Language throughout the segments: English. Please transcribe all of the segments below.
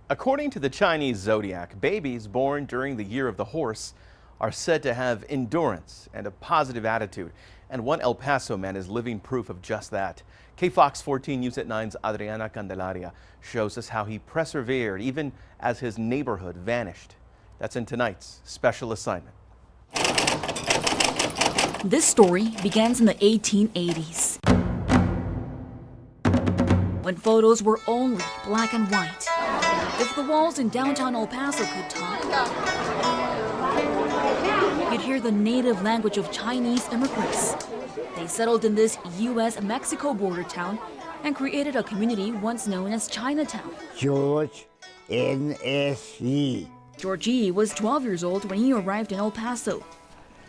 According to the Chinese zodiac, babies born during the year of the horse are said to have endurance and a positive attitude. And one El Paso man is living proof of just that. KFOX 14 News at 9's Adriana Candelaria shows us how he persevered even as his neighborhood vanished. That's in tonight's special assignment. This story begins in the 1880s, when photos were only black and white. If the walls in downtown El Paso could talk, you'd hear the native language of Chinese immigrants. They settled in this U.S.-Mexico border town and created a community once known as Chinatown. George N.S.E. George E. was 12 years old when he arrived in El Paso.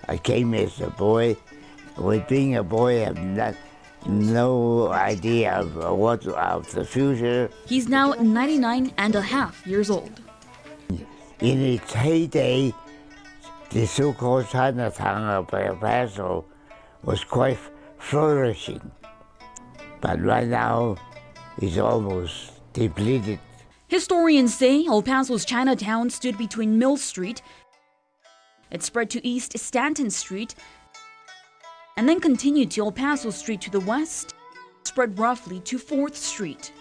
I came as a boy. With being a boy, I have no idea of the future. He's now 99 and a half years old. In its heyday, the so-called Chinatown of El Paso was quite flourishing. But right now, it's almost depleted. Historians say El Paso's Chinatown stood between Mill Street. It spread to East Stanton Street, and then continued to El Paso Street to the west, spread roughly to 4th Street.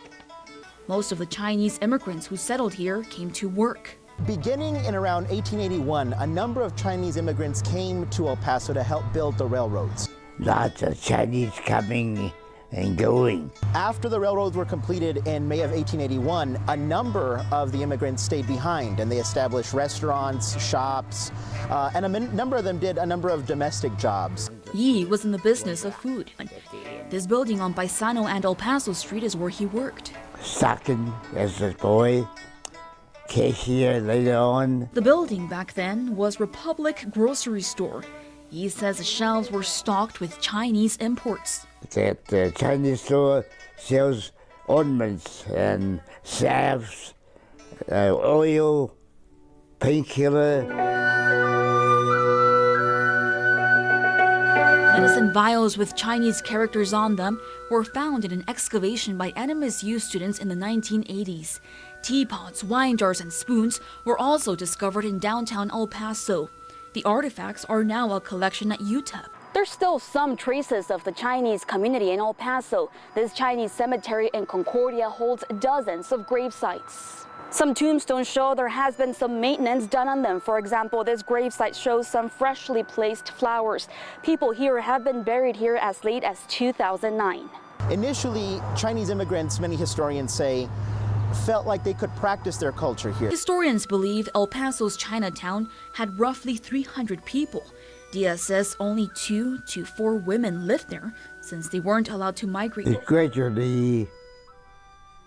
Most of the Chinese immigrants who settled here came to work. Beginning in around 1881, a number of Chinese immigrants came to El Paso to help build the railroads. Lots of Chinese coming and going. After the railroads were completed in May of 1881, a number of the immigrants stayed behind and they established restaurants, shops, and a number of them did a number of domestic jobs. Yi was in the business of food. This building on Paisano and El Paso Street is where he worked. Stocking as a boy, cashier later on. The building back then was Republic Grocery Store. He says the shelves were stocked with Chinese imports. That Chinese store sells ornaments and salves, oil, painkiller. Medicine vials with Chinese characters on them were found in an excavation by NMSU students in the 1980s. Teapots, wine jars, and spoons were also discovered in downtown El Paso. The artifacts are now a collection at UTEP. There's still some traces of the Chinese community in El Paso. This Chinese cemetery in Concordia holds dozens of grave sites. Some tombstones show there has been some maintenance done on them. For example, this gravesite shows some freshly placed flowers. People here have been buried here as late as 2009. Initially, Chinese immigrants, many historians say, felt like they could practice their culture here. Historians believe El Paso's Chinatown had roughly 300 people. Diaz says only 2 to 4 women lived there since they weren't allowed to migrate. It gradually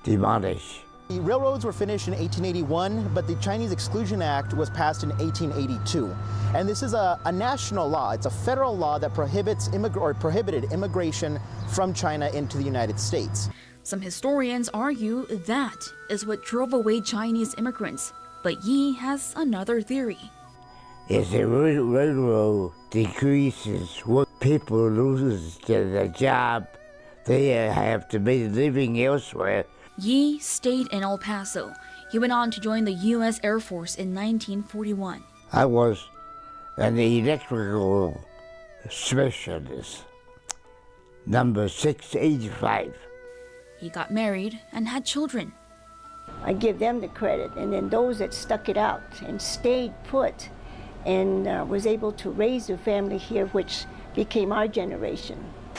demolished. The railroads were finished in 1881, but the Chinese Exclusion Act was passed in 1882. And this is a national law. It's a federal law that prohibited immigration from China into the United States. Some historians argue that is what drove away Chinese immigrants. But Yi has another theory. As the railroad decreases, what people lose their job, they have to make a living elsewhere. Yi stayed in El Paso. He went on to join the U.S. Air Force in 1941. I was an electrical specialist, number 685. He got married and had children. I give them the credit, and then those that stuck it out and stayed put and was able to raise a family here, which became our generation.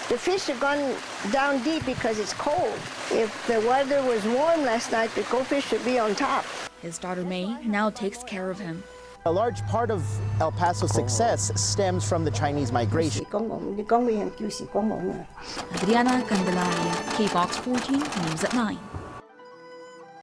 The fish have gone down deep because it's cold. If the weather was warm last night, the goldfish would be on top. His daughter May now takes care of him. A large part of El Paso's success stems from the Chinese migration. Adriana Candelaria, KFOX 14 News at 9.